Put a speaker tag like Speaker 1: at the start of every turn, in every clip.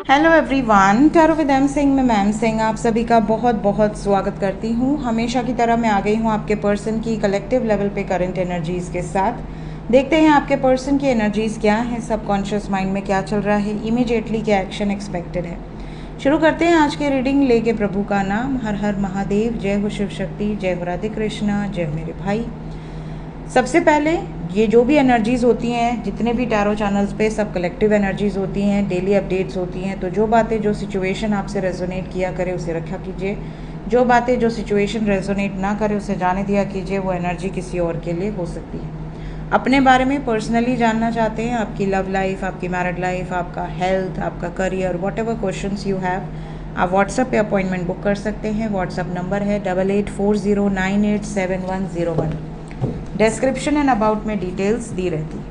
Speaker 1: Hello everyone, tarot with M Singh में ma'am Singh आप सभी का बहुत बहुत स्वागत करती हूँ। हमेशा की तरह मैं आ गई हूँ आपके पर्सन की कलेक्टिव लेवल पे करंट एनर्जीज़ के साथ। देखते हैं आपके पर्सन की एनर्जीज़ क्या हैं, सबकॉन्शियस माइंड में क्या चल रहा है, इमीडिएटली क्या एक्शन एक्सपेक्टेड है। शुरू करते हैं आज की रीडिंग लेके प्रभु का नाम। हर हर महादेव, जय हो शिव शक्ति, जय हो राधे कृष्णा, जय हो मेरे भाई। सबसे पहले ये जो भी एनर्जीज़ होती हैं, जितने भी टैरो चैनल्स पे सब कलेक्टिव एनर्जीज़ होती हैं, डेली अपडेट्स होती हैं। तो जो बातें जो सिचुएशन आपसे रेजोनेट किया करे उसे रखा कीजिए, जो बातें जो सिचुएशन रेजोनेट ना करे उसे जाने दिया कीजिए। वो एनर्जी किसी और के लिए हो सकती है। अपने बारे में पर्सनली जानना चाहते हैं, आपकी लव लाइफ, आपकी मैरिड लाइफ, आपका हेल्थ, आपका career, what ever question you have, आप व्हाट्सएप पे अपॉइंटमेंट बुक कर सकते हैं। व्हाट्सएप नंबर है 8840987101। डिस्क्रिप्शन एंड अबाउट में डिटेल्स दी रहती है।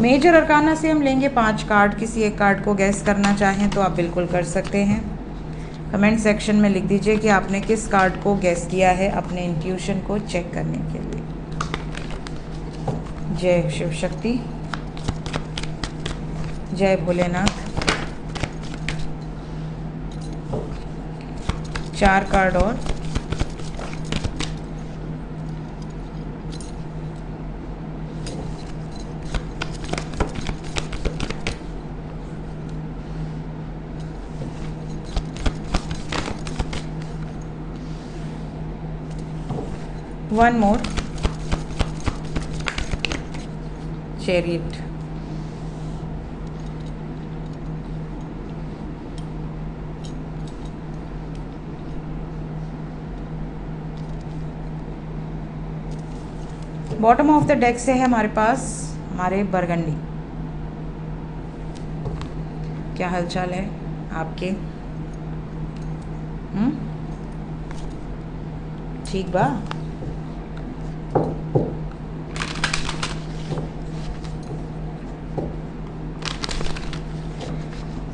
Speaker 1: मेजर अरकाना से हम लेंगे 5 कार्ड। किसी एक कार्ड को गैस करना चाहें तो आप बिल्कुल कर सकते हैं। कमेंट सेक्शन में लिख दीजिए कि आपने किस कार्ड को गैस किया है, अपने इंट्यूशन को चेक करने के लिए। जय शिव शक्ति, जय भोलेनाथ। 4 कार्ड और one more, chariot. Bottom of the deck से है हमारे पास हमारे बरगंडी। क्या हालचाल है आपके? ठीक बा।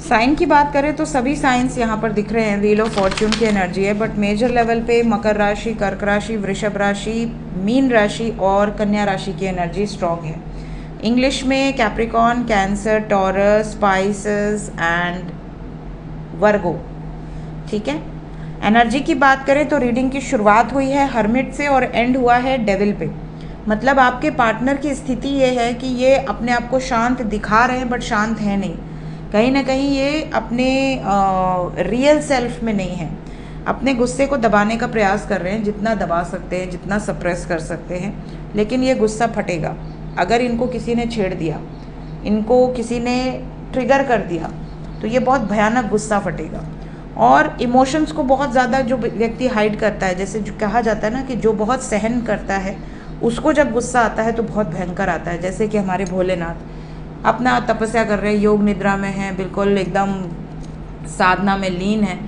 Speaker 1: साइन की बात करें तो सभी साइंस यहाँ पर दिख रहे हैं। व्हील ऑफ फॉर्च्यून की एनर्जी है, बट मेजर लेवल पे मकर राशि, कर्क राशि, वृषभ राशि, मीन राशि और कन्या राशि की एनर्जी स्ट्रॉन्ग है। इंग्लिश में Capricorn, cancer, taurus, spices and वर्गो। ठीक है। एनर्जी की बात करें तो रीडिंग की शुरुआत हुई है हर्मिट से और एंड हुआ है डेविल पे। मतलब आपके पार्टनर की स्थिति ये है कि ये अपने आप को शांत दिखा रहे हैं बट शांत है नहीं। कहीं ना कहीं ये अपने रियल सेल्फ में नहीं है। अपने गुस्से को दबाने का प्रयास कर रहे हैं, जितना दबा सकते हैं, जितना सप्रेस कर सकते हैं। लेकिन ये गुस्सा फटेगा अगर इनको किसी ने छेड़ दिया, इनको किसी ने ट्रिगर कर दिया तो ये बहुत भयानक गुस्सा फटेगा। और इमोशंस को बहुत ज़्यादा जो व्यक्ति हाइड करता है, जैसे जो कहा जाता है ना कि जो बहुत सहन करता है उसको जब गुस्सा आता है तो बहुत भयंकर आता है। जैसे कि हमारे भोलेनाथ अपना तपस्या कर रहे हैं, योग निद्रा में हैं, बिल्कुल एकदम साधना में लीन है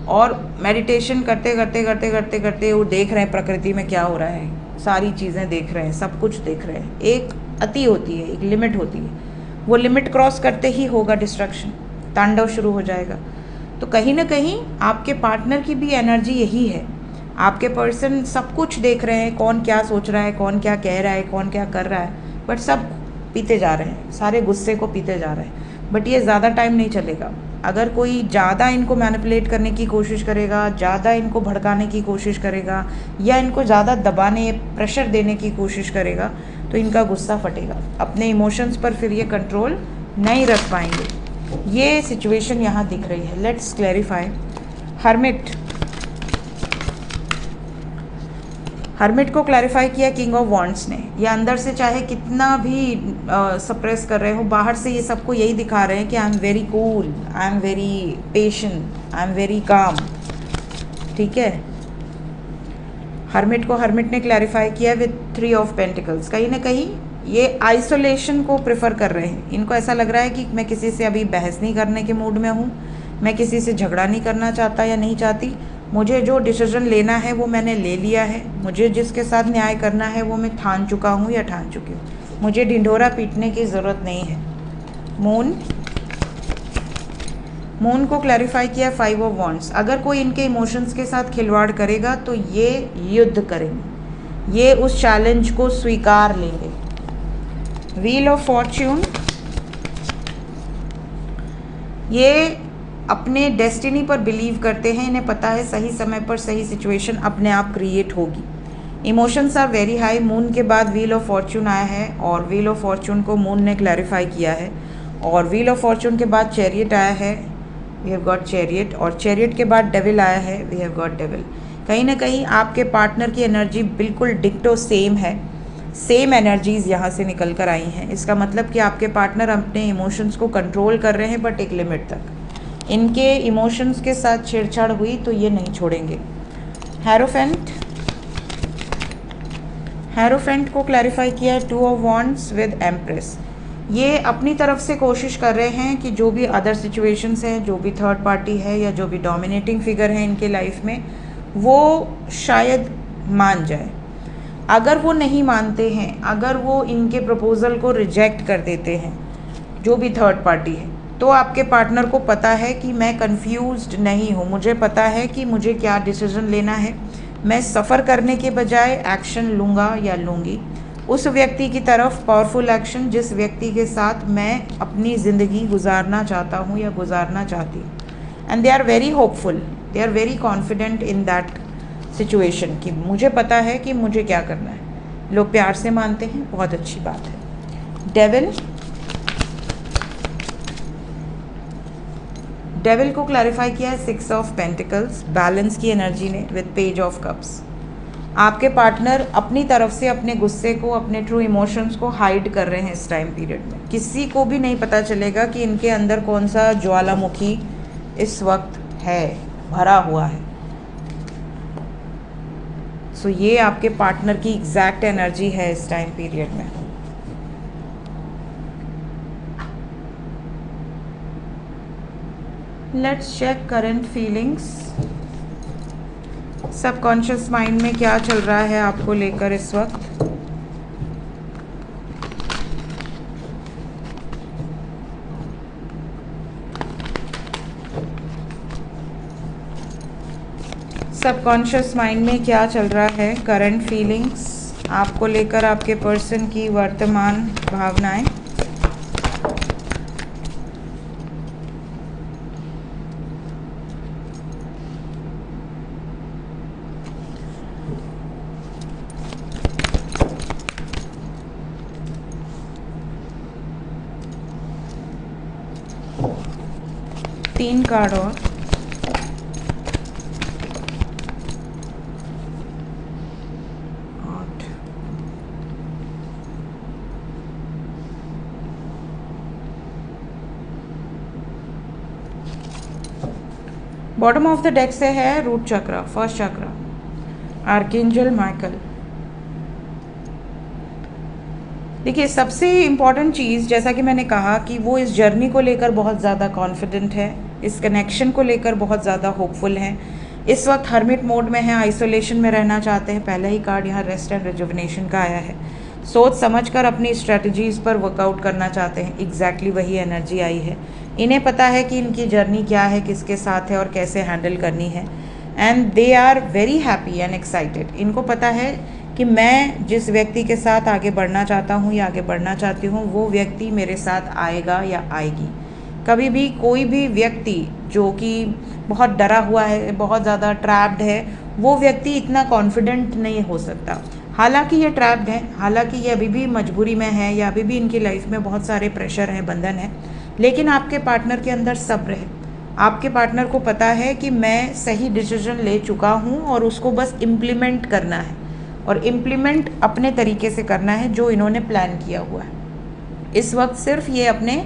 Speaker 1: और मेडिटेशन करते करते करते करते करते वो देख रहे हैं प्रकृति में क्या हो रहा है, सारी चीज़ें देख रहे हैं, सब कुछ देख रहे हैं। एक अति होती है, एक लिमिट होती है, वो लिमिट क्रॉस करते ही होगा डिस्ट्रक्शन, तांडव शुरू हो जाएगा। तो कहीं ना कहीं आपके पार्टनर की भी एनर्जी यही है। आपके पर्सन सब कुछ देख रहे हैं, कौन क्या सोच रहा है, कौन क्या कह रहा है, कौन क्या कर रहा है, बट सब पीते जा रहे हैं, सारे गुस्से को पीते जा रहे हैं। बट ये ज़्यादा टाइम नहीं चलेगा। अगर कोई ज़्यादा इनको मैनिपुलेट करने की कोशिश करेगा, ज़्यादा इनको भड़काने की कोशिश करेगा या इनको ज़्यादा दबाने, प्रेशर देने की कोशिश करेगा तो इनका गुस्सा फटेगा। अपने इमोशंस पर फिर ये कंट्रोल नहीं रख पाएंगे। ये सिचुएशन यहाँ दिख रही है। Let's clarify. हर्मिट को क्लैरिफाई किया किंग ऑफ वॉन्ड्स ने। ये अंदर से चाहे कितना भी सप्रेस कर रहे हो, बाहर से ये सबको यही दिखा रहे हैं कि I am very cool, I am very patient, I am very calm. ठीक है। हर्मिट ने क्लैरिफाई किया विद 3 ऑफ पेंटिकल्स। कहीं ना कहीं ये आइसोलेशन को प्रेफर कर रहे हैं। इनको ऐसा लग रहा है कि मैं किसी से अभी बहस नहीं करने के मूड में हूँ, मैं किसी से झगड़ा नहीं करना चाहता या नहीं चाहती। मुझे जो डिसीजन लेना है वो मैंने ले लिया है, मुझे जिसके साथ न्याय करना है वो मैं ठान चुका हूँ या ठान चुकी हूँ। मुझे ढिंढोरा पीटने की ज़रूरत नहीं है। मून को क्लैरिफाई किया 5 ऑफ वॉन्ड्स। अगर कोई इनके इमोशंस के साथ खिलवाड़ करेगा तो ये युद्ध करेंगे, ये उस चैलेंज को स्वीकार लेंगे। व्हील ऑफ फॉर्च्यून, ये अपने डेस्टिनी पर बिलीव करते हैं, इन्हें पता है सही समय पर सही सिचुएशन अपने आप क्रिएट होगी। Emotions are very high. Moon के बाद व्हील ऑफ फॉर्चून आया है और व्हील ऑफ फॉर्चून को मून ने क्लैरिफाई किया है। और व्हील ऑफ फॉर्चून के बाद चैरियट आया है, वी हैव गॉट चैरियट। और चैरियट के बाद डेविल आया है, वी हैव गॉट डेविल। कहीं ना कहीं आपके पार्टनर की एनर्जी बिल्कुल डिक्टो सेम है, सेम एनर्जीज़ यहाँ से निकल कर आई हैं। इसका मतलब कि आपके पार्टनर अपने इमोशंस को कंट्रोल कर रहे हैं, बट एक लिमिट तक। इनके इमोशंस के साथ छेड़छाड़ हुई तो ये नहीं छोड़ेंगे। हेरोफेंट को क्लैरिफाई किया है 2 ऑफ वॉन्ड्स विद एम्प्रेस। ये अपनी तरफ से कोशिश कर रहे हैं कि जो भी अदर सिचुएशंस हैं, जो भी थर्ड पार्टी है या जो भी डोमिनेटिंग फिगर है इनके लाइफ में, वो शायद मान जाए। अगर वो नहीं मानते हैं, अगर वो इनके प्रपोज़ल को रिजेक्ट कर देते हैं, जो भी थर्ड पार्टी है, तो आपके पार्टनर को पता है कि मैं कंफ्यूज्ड नहीं हूँ, मुझे पता है कि मुझे क्या डिसीजन लेना है। मैं सफ़र करने के बजाय एक्शन लूँगा या लूँगी उस व्यक्ति की तरफ, पावरफुल एक्शन, जिस व्यक्ति के साथ मैं अपनी ज़िंदगी गुजारना चाहता हूँ या गुजारना चाहती हूँ। And they are very hopeful, they are very confident in that situation कि मुझे पता है कि मुझे क्या करना है। लोग प्यार से मानते हैं, बहुत अच्छी बात है। डेविल को क्लैरिफाई किया है 6 ऑफ पेंटिकल्स, बैलेंस की एनर्जी ने, विद पेज ऑफ कप्स। आपके पार्टनर अपनी तरफ से अपने गुस्से को, अपने ट्रू इमोशंस को हाइड कर रहे हैं इस टाइम पीरियड में। किसी को भी नहीं पता चलेगा कि इनके अंदर कौन सा ज्वालामुखी इस वक्त है, भरा हुआ है। सो ये आपके पार्टनर की एग्जैक्ट एनर्जी है इस टाइम पीरियड में। Let's check current feelings. Subconscious mind में क्या चल रहा है आपको लेकर इस वक्त। सबकॉन्शियस माइंड में क्या चल रहा है, करंट फीलिंग्स आपको लेकर, आपके पर्सन की वर्तमान भावनाएं। तीन कार्ड और बॉटम ऑफ द डेक से है रूट चक्र, फर्स्ट चक्र, आर्कएंजल माइकल। देखिए, सबसे इम्पॉर्टेंट चीज़, जैसा कि मैंने कहा कि वो इस जर्नी को लेकर बहुत ज़्यादा कॉन्फिडेंट है, इस कनेक्शन को लेकर बहुत ज़्यादा होपफुल हैं। इस वक्त हर्मिट मोड में है, आइसोलेशन में रहना चाहते हैं। पहला ही कार्ड यहाँ रेस्ट एंड रिजुविनेशन का आया है। सोच समझकर अपनी स्ट्रेटजीज़ पर वर्कआउट करना चाहते हैं, एग्जैक्टली वही एनर्जी आई है। इन्हें पता है कि इनकी जर्नी क्या है, किसके साथ है और कैसे हैंडल करनी है। And they are very happy and excited. इनको पता है कि मैं जिस व्यक्ति के साथ आगे बढ़ना चाहता हूँ या आगे बढ़ना चाहती हूँ, वो व्यक्ति मेरे साथ आएगा या आएगी। कभी भी कोई भी व्यक्ति जो कि बहुत डरा हुआ है, बहुत ज़्यादा ट्रैप्ड है, वो व्यक्ति इतना कॉन्फिडेंट नहीं हो सकता। हालांकि ये ट्रैप्ड है, हालांकि ये अभी भी मजबूरी में है या अभी भी इनकी लाइफ में बहुत सारे प्रेशर हैं, बंधन है, लेकिन आपके पार्टनर के अंदर सब्र है। आपके पार्टनर को पता है कि मैं सही डिसीजन ले चुका हूँ और उसको बस इम्प्लीमेंट करना है, और इम्प्लीमेंट अपने तरीके से करना है जो इन्होंने प्लान किया हुआ है। इस वक्त सिर्फ ये अपने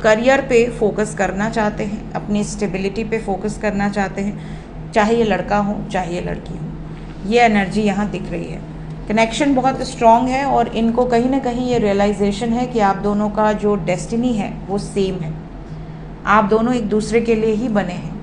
Speaker 1: करियर पे फोकस करना चाहते हैं, अपनी स्टेबिलिटी पे फोकस करना चाहते हैं, चाहे ये लड़का हो चाहे ये लड़की हो। ये एनर्जी यहाँ दिख रही है। कनेक्शन बहुत स्ट्रॉन्ग है और इनको कहीं ना कहीं ये रियलाइजेशन है कि आप दोनों का जो डेस्टिनी है वो सेम है, आप दोनों एक दूसरे के लिए ही बने हैं।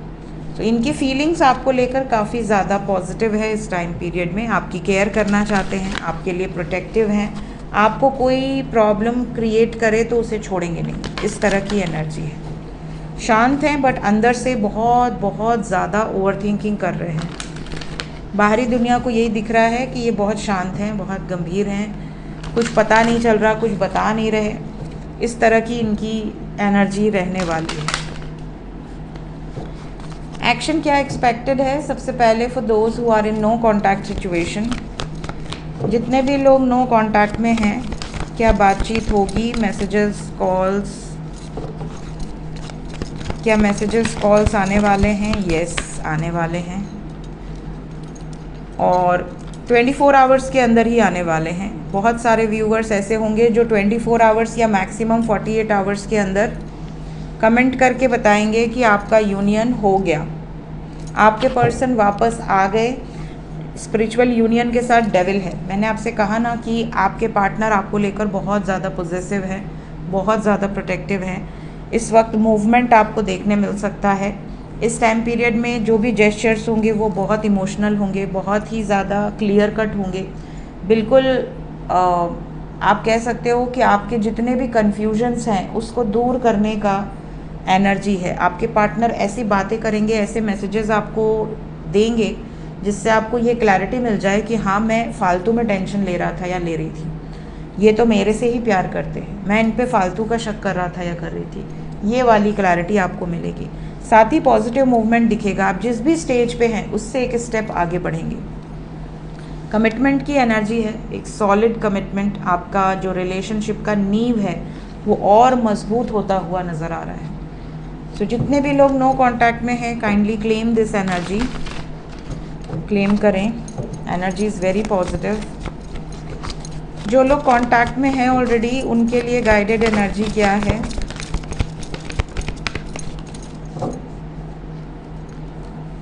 Speaker 1: तो इनकी फीलिंग्स आपको लेकर काफ़ी ज़्यादा पॉजिटिव है इस टाइम पीरियड में। आपकी केयर करना चाहते हैं, आपके लिए प्रोटेक्टिव हैं, आपको कोई प्रॉब्लम क्रिएट करे तो उसे छोड़ेंगे नहीं, इस तरह की एनर्जी है। शांत हैं बट अंदर से बहुत बहुत ज़्यादा ओवर थिंकिंग कर रहे हैं। बाहरी दुनिया को यही दिख रहा है कि ये बहुत शांत हैं, बहुत गंभीर हैं, कुछ पता नहीं चल रहा, कुछ बता नहीं रहे, इस तरह की इनकी एनर्जी रहने वाली है। एक्शन क्या एक्सपेक्टेड है? सबसे पहले for those who are in no contact situation, जितने भी लोग नो कॉन्टैक्ट में हैं, क्या बातचीत होगी? मैसेजेस, कॉल्स, क्या मैसेजेस, कॉल्स आने वाले हैं? यस, आने वाले हैं, और 24 आवर्स के अंदर ही आने वाले हैं। बहुत सारे व्यूअर्स ऐसे होंगे जो 24 आवर्स या मैक्सिमम 48 आवर्स के अंदर कमेंट करके बताएंगे कि आपका यूनियन हो गया, आपके पर्सन वापस आ गए। स्पिरिचुअल यूनियन के साथ डेविल है। मैंने आपसे कहा ना कि आपके पार्टनर आपको लेकर बहुत ज़्यादा पॉजिटिव है, बहुत ज़्यादा प्रोटेक्टिव है। इस वक्त मूवमेंट आपको देखने मिल सकता है। इस टाइम पीरियड में जो भी जेस्चर्स होंगे वो बहुत इमोशनल होंगे, बहुत ही ज़्यादा क्लियर कट होंगे। बिल्कुल आप कह सकते हो कि आपके जितने भी कन्फ्यूजन्स हैं उसको दूर करने का एनर्जी है। आपके पार्टनर ऐसी बातें करेंगे, ऐसे मैसेजेस आपको देंगे जिससे आपको ये क्लैरिटी मिल जाए कि हाँ, मैं फालतू में टेंशन ले रहा था या ले रही थी, ये तो मेरे से ही प्यार करते हैं, मैं इन पे फालतू का शक कर रहा था या कर रही थी। ये वाली क्लैरिटी आपको मिलेगी। साथ ही पॉजिटिव मूवमेंट दिखेगा। आप जिस भी स्टेज पे हैं उससे एक स्टेप आगे बढ़ेंगे। कमिटमेंट की एनर्जी है, एक सॉलिड कमिटमेंट। आपका जो रिलेशनशिप का नींव है वो और मजबूत होता हुआ नज़र आ रहा है। सो जितने भी लोग नो कॉन्टैक्ट में हैं, kindly claim this energy, claim करें। Energy is very positive. जो लोग कांटेक्ट में हैं ऑलरेडी, उनके लिए गाइडेड एनर्जी क्या है?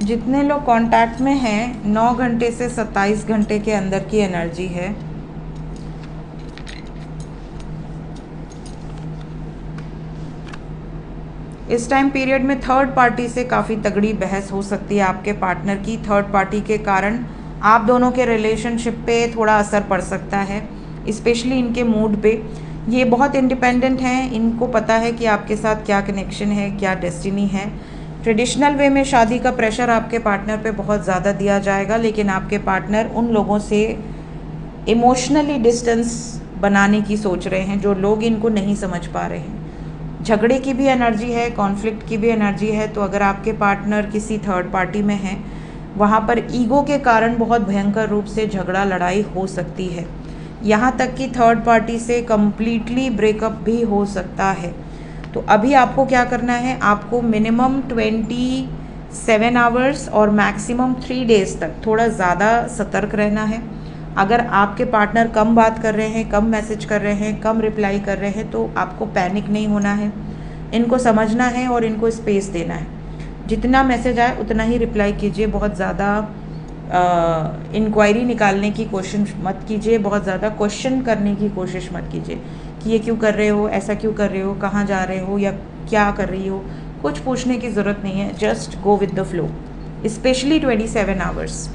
Speaker 1: जितने लोग कांटेक्ट में हैं, 9 घंटे से 27 घंटे के अंदर की एनर्जी है। इस टाइम पीरियड में थर्ड पार्टी से काफ़ी तगड़ी बहस हो सकती है आपके पार्टनर की। थर्ड पार्टी के कारण आप दोनों के रिलेशनशिप पे थोड़ा असर पड़ सकता है, स्पेशली इनके मूड पे। ये बहुत इंडिपेंडेंट हैं, इनको पता है कि आपके साथ क्या कनेक्शन है, क्या डेस्टिनी है। ट्रेडिशनल वे में शादी का प्रेशर आपके पार्टनर पे बहुत ज़्यादा दिया जाएगा, लेकिन आपके पार्टनर उन लोगों से इमोशनली डिस्टेंस बनाने की सोच रहे हैं जो लोग इनको नहीं समझ पा रहे हैं। झगड़े की भी एनर्जी है, कॉन्फ्लिक्ट की भी एनर्जी है। तो अगर आपके पार्टनर किसी थर्ड पार्टी में हैं, वहाँ पर ईगो के कारण बहुत भयंकर रूप से झगड़ा लड़ाई हो सकती है। यहाँ तक कि थर्ड पार्टी से कम्प्लीटली ब्रेकअप भी हो सकता है। तो अभी आपको क्या करना है? आपको मिनिमम 27 आवर्स और मैक्सिमम 3 डेज़ तक थोड़ा ज़्यादा सतर्क रहना है। अगर आपके पार्टनर कम बात कर रहे हैं, कम मैसेज कर रहे हैं, कम रिप्लाई कर रहे हैं, तो आपको पैनिक नहीं होना है। इनको समझना है और इनको स्पेस देना है। जितना मैसेज आए उतना ही रिप्लाई कीजिए। बहुत ज़्यादा इंक्वायरी निकालने की कोशिश मत कीजिए, बहुत ज़्यादा क्वेश्चन करने की कोशिश मत कीजिए कि ये क्यों कर रहे हो, ऐसा क्यों कर रहे हो, कहाँ जा रहे हो या क्या कर रही हो। कुछ पूछने की ज़रूरत नहीं है, just go with the flow. Specially 27 hours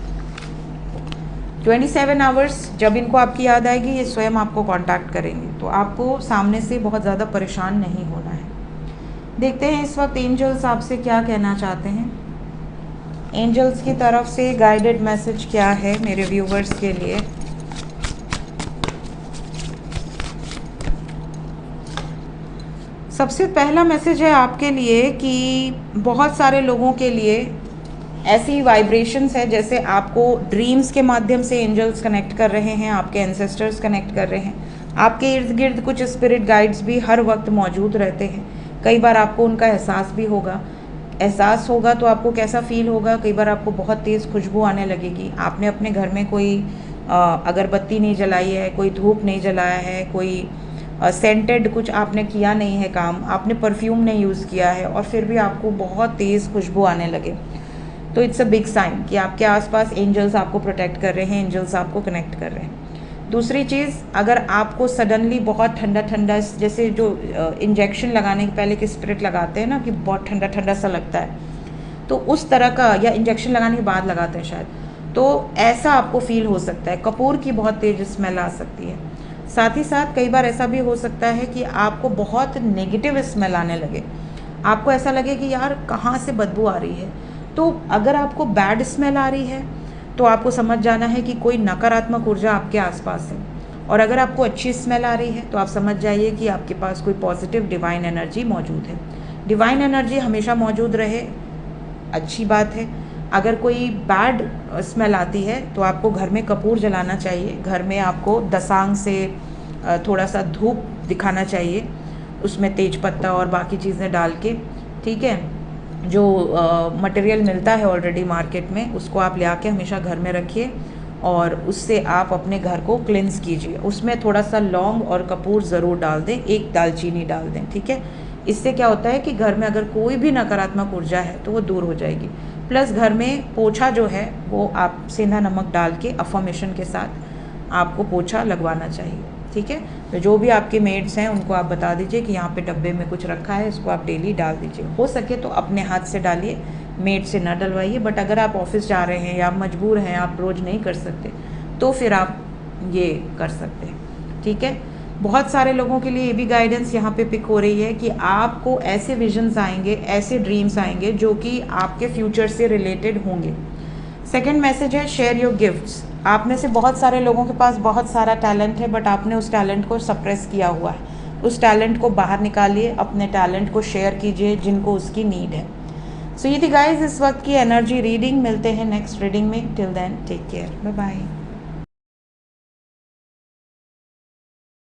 Speaker 1: 27 hours जब इनको आपकी याद आएगी, ये स्वयं आपको कांटेक्ट करेंगे, तो आपको सामने से बहुत ज़्यादा परेशान नहीं होना है। देखते हैं इस वक्त एंजल्स आपसे क्या कहना चाहते हैं। एंजल्स की तरफ से गाइडेड मैसेज क्या है मेरे व्यूवर्स के लिए। सबसे पहला मैसेज है आपके लिए कि बहुत सारे लोगों के लिए ऐसी वाइब्रेशंस है जैसे आपको ड्रीम्स के माध्यम से एंजल्स कनेक्ट कर रहे हैं, आपके एंसेस्टर्स कनेक्ट कर रहे हैं। आपके इर्द गिर्द कुछ स्पिरिट गाइड्स भी हर वक्त मौजूद रहते हैं। कई बार आपको उनका एहसास भी होगा। एहसास होगा तो आपको कैसा फील होगा? कई बार आपको बहुत तेज़ खुशबू आने लगेगी। आपने अपने घर में कोई अगरबत्ती नहीं जलाई है, कोई धूप नहीं जलाया है, कोई सेंटेड कुछ आपने किया नहीं है काम, आपने परफ्यूम नहीं यूज़ किया है, और फिर भी आपको बहुत तेज़ खुशबू आने लगे, तो इट्स अ बिग साइन कि आपके आसपास एंजल्स आपको प्रोटेक्ट कर रहे हैं, एंजल्स आपको कनेक्ट कर रहे हैं। दूसरी चीज़, अगर आपको सडनली बहुत ठंडा ठंडा, जैसे जो इंजेक्शन लगाने के पहले के स्पिरिट लगाते हैं ना कि बहुत ठंडा ठंडा सा लगता है, तो उस तरह का, या इंजेक्शन लगाने के बाद लगाते हैं शायद, तो ऐसा आपको फील हो सकता है। कपूर की बहुत तेज़ स्मेल आ सकती है। साथ ही साथ कई बार ऐसा भी हो सकता है कि आपको बहुत नेगेटिव स्मेल आने लगे, आपको ऐसा लगे कि यार कहाँ से बदबू आ रही है। तो अगर आपको बैड स्मेल आ रही है तो आपको समझ जाना है कि कोई नकारात्मक ऊर्जा आपके आसपास है, और अगर आपको अच्छी स्मेल आ रही है तो आप समझ जाइए कि आपके पास कोई पॉजिटिव डिवाइन एनर्जी मौजूद है। डिवाइन एनर्जी हमेशा मौजूद रहे, अच्छी बात है। अगर कोई बैड स्मेल आती है तो आपको घर में कपूर जलाना चाहिए, घर में आपको दसांग से थोड़ा सा धूप दिखाना चाहिए, उसमें तेज पत्ता और बाकी चीज़ें डाल के, ठीक है। जो मटेरियल मिलता है ऑलरेडी मार्केट में, उसको आप ले आके हमेशा घर में रखिए और उससे आप अपने घर को क्लिनस कीजिए। उसमें थोड़ा सा लौंग और कपूर ज़रूर डाल दें, एक दालचीनी डाल दें, ठीक है। इससे क्या होता है कि घर में अगर कोई भी नकारात्मक ऊर्जा है तो वो दूर हो जाएगी। प्लस घर में पोछा जो है वो आप सेंधा नमक डाल के अफर्मेशन के साथ आपको पोछा लगवाना चाहिए, ठीक है। तो जो भी आपके मेड्स हैं उनको आप बता दीजिए कि यहाँ पे डब्बे में कुछ रखा है, इसको आप डेली डाल दीजिए। हो सके तो अपने हाथ से डालिए, मेड से ना डलवाइए। बट अगर आप ऑफिस जा रहे हैं या आप मजबूर हैं, आप रोज़ नहीं कर सकते, तो फिर आप ये कर सकते हैं, ठीक है। बहुत सारे लोगों के लिए ये भी गाइडेंस यहाँ पे पिक हो रही है कि आपको ऐसे विजन्स आएंगे, ऐसे ड्रीम्स आएंगे जो कि आपके फ्यूचर से रिलेटेड होंगे। सेकेंड मैसेज है शेयर योर गिफ्ट्स। आप में से बहुत सारे लोगों के पास बहुत सारा टैलेंट है, बट आपने उस टैलेंट को सप्रेस किया हुआ है। उस टैलेंट को बाहर निकालिए, अपने टैलेंट को शेयर कीजिए जिनको उसकी नीड है। सो ये थी गाइज इस वक्त की एनर्जी रीडिंग। मिलते हैं नेक्स्ट रीडिंग में। Till then take care, bye bye.